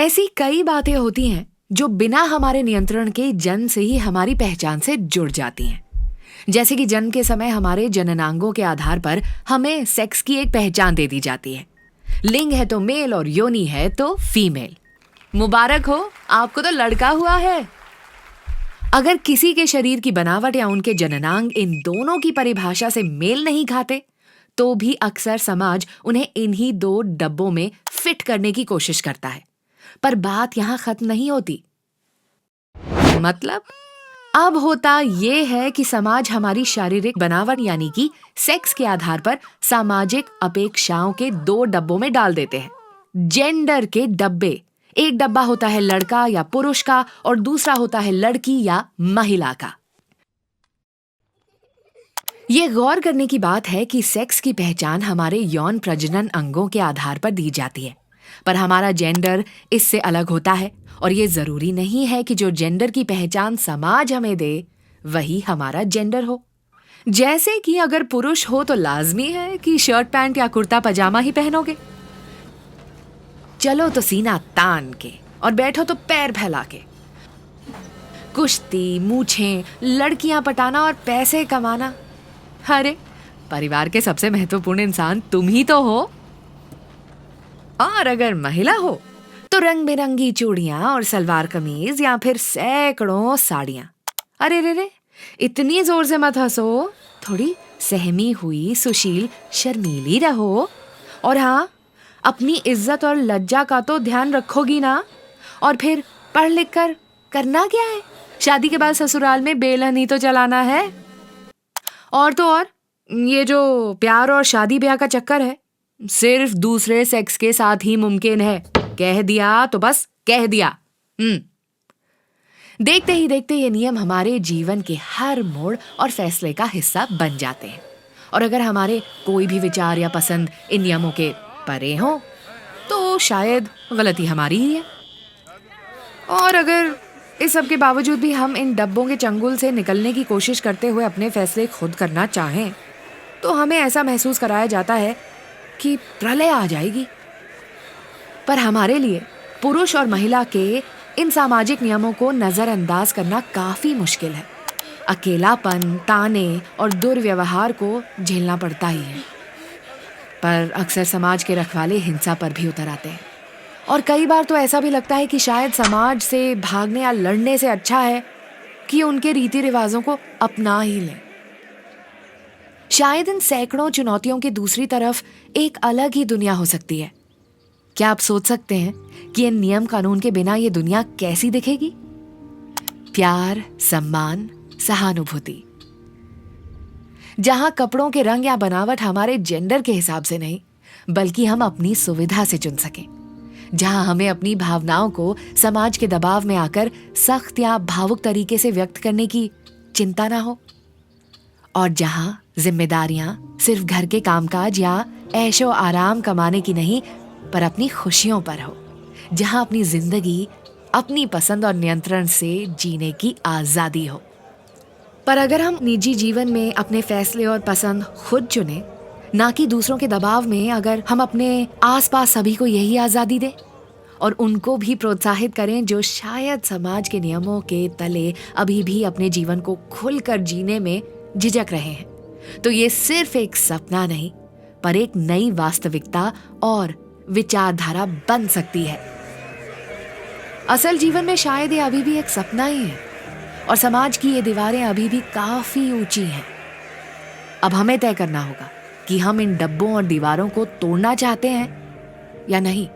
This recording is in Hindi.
ऐसी कई बातें होती हैं जो बिना हमारे नियंत्रण के जन्म से ही हमारी पहचान से जुड़ जाती हैं। जैसे कि जन्म के समय हमारे जननांगों के आधार पर हमें सेक्स की एक पहचान दे दी जाती है। लिंग है तो मेल और योनि है तो फीमेल। मुबारक हो, आपको तो लड़का हुआ है। अगर किसी के शरीर की बनावट या उनके जननांग इन दोनों की परिभाषा से मेल नहीं खाते तो भी अक्सर समाज उन्हें इन्हीं दो डब्बों में फिट करने की कोशिश करता है। पर बात यहां खत्म नहीं होती। मतलब अब होता यह है कि समाज हमारी शारीरिक बनावट यानी कि सेक्स के आधार पर सामाजिक अपेक्षाओं के दो डब्बों में डाल देते हैं। जेंडर के डब्बे, एक डब्बा होता है लड़का या पुरुष का और दूसरा होता है लड़की या महिला का। यह गौर करने की बात है कि सेक्स की पहचान हमारे यौन प्रजनन अंगों के आधार पर दी जाती है, पर हमारा जेंडर इससे अलग होता है और यह जरूरी नहीं है कि जो जेंडर की पहचान समाज हमें दे वही हमारा जेंडर हो। जैसे कि अगर पुरुष हो तो लाजमी है कि शर्ट पैंट या कुर्ता पजामा ही पहनोगे। चलो तो सीना तान के और बैठो तो पैर फैला के। कुश्ती, मूछें, लड़कियां पटाना और पैसे कमाना। अरे परिवार के सबसे महत्वपूर्ण इंसान तुम ही तो हो। और अगर महिला हो तो रंग बिरंगी चूड़ियां और सलवार कमीज या फिर सैकड़ों साड़ियां। अरे रे रे, इतनी जोर से मत हंसो, थोड़ी सहमी हुई, सुशील, शर्मीली रहो। और हाँ, अपनी इज्जत और लज्जा का तो ध्यान रखोगी ना। और फिर पढ़ लिख कर करना क्या है? शादी के बाद ससुराल में बेलन ही तो चलाना है। और तो और ये जो प्यार और शादी ब्याह का चक्कर है सिर्फ दूसरे सेक्स के साथ ही मुमकिन है। कह दिया तो बस कह दिया। देखते ही देखते ये नियम हमारे जीवन के हर मोड़ और फैसले का हिस्सा बन जाते हैं। और अगर हमारे कोई भी विचार या पसंद इन नियमों के परे हो तो शायद गलती हमारी ही है। और अगर इस सब के बावजूद भी हम इन डब्बों के चंगुल से निकलने की कोशिश करते हुए अपने फैसले खुद करना चाहें तो हमें ऐसा महसूस कराया जाता है कि प्रलय आ जाएगी। पर हमारे लिए पुरुष और महिला के इन सामाजिक नियमों को नजरअंदाज करना काफी मुश्किल है। अकेलापन, ताने और दुर्व्यवहार को झेलना पड़ता ही है। पर अक्सर समाज के रखवाले हिंसा पर भी उतर आते हैं और कई बार तो ऐसा भी लगता है कि शायद समाज से भागने या लड़ने से अच्छा है कि उनके रीति रिवाजों को अपना ही लें। शायद इन सैकड़ों चुनौतियों की दूसरी तरफ एक अलग ही दुनिया हो सकती है। क्या आप सोच सकते हैं कि इन नियम कानून के बिना ये दुनिया कैसी दिखेगी? प्यार, सम्मान, सहानुभूति, जहां कपड़ों के रंग या बनावट हमारे जेंडर के हिसाब से नहीं बल्कि हम अपनी सुविधा से चुन सकें, जहां हमें अपनी भावनाओं को समाज के दबाव में आकर सख्त या भावुक तरीके से व्यक्त करने की चिंता ना हो, और जहां जिम्मेदारियां सिर्फ घर के कामकाज या ऐशो आराम कमाने की नहीं पर अपनी खुशियों पर हो, जहां अपनी जिंदगी अपनी पसंद और नियंत्रण से जीने की आजादी हो। पर अगर हम निजी जीवन में अपने फैसले और पसंद खुद चुने, ना कि दूसरों के दबाव में, अगर हम अपने आसपास सभी को यही आजादी दें और उनको भी प्रोत्साहित करें जो शायद समाज के नियमों के तले अभी भी अपने जीवन को खुलकर जीने में झिझक रहे हैं, तो ये सिर्फ एक सपना नहीं पर एक नई वास्तविकता और विचारधारा बन सकती है। असल जीवन में शायद ये अभी भी एक सपना ही है और समाज की ये दीवारें अभी भी काफी ऊंची हैं। अब हमें तय करना होगा कि हम इन डब्बों और दीवारों को तोड़ना चाहते हैं या नहीं।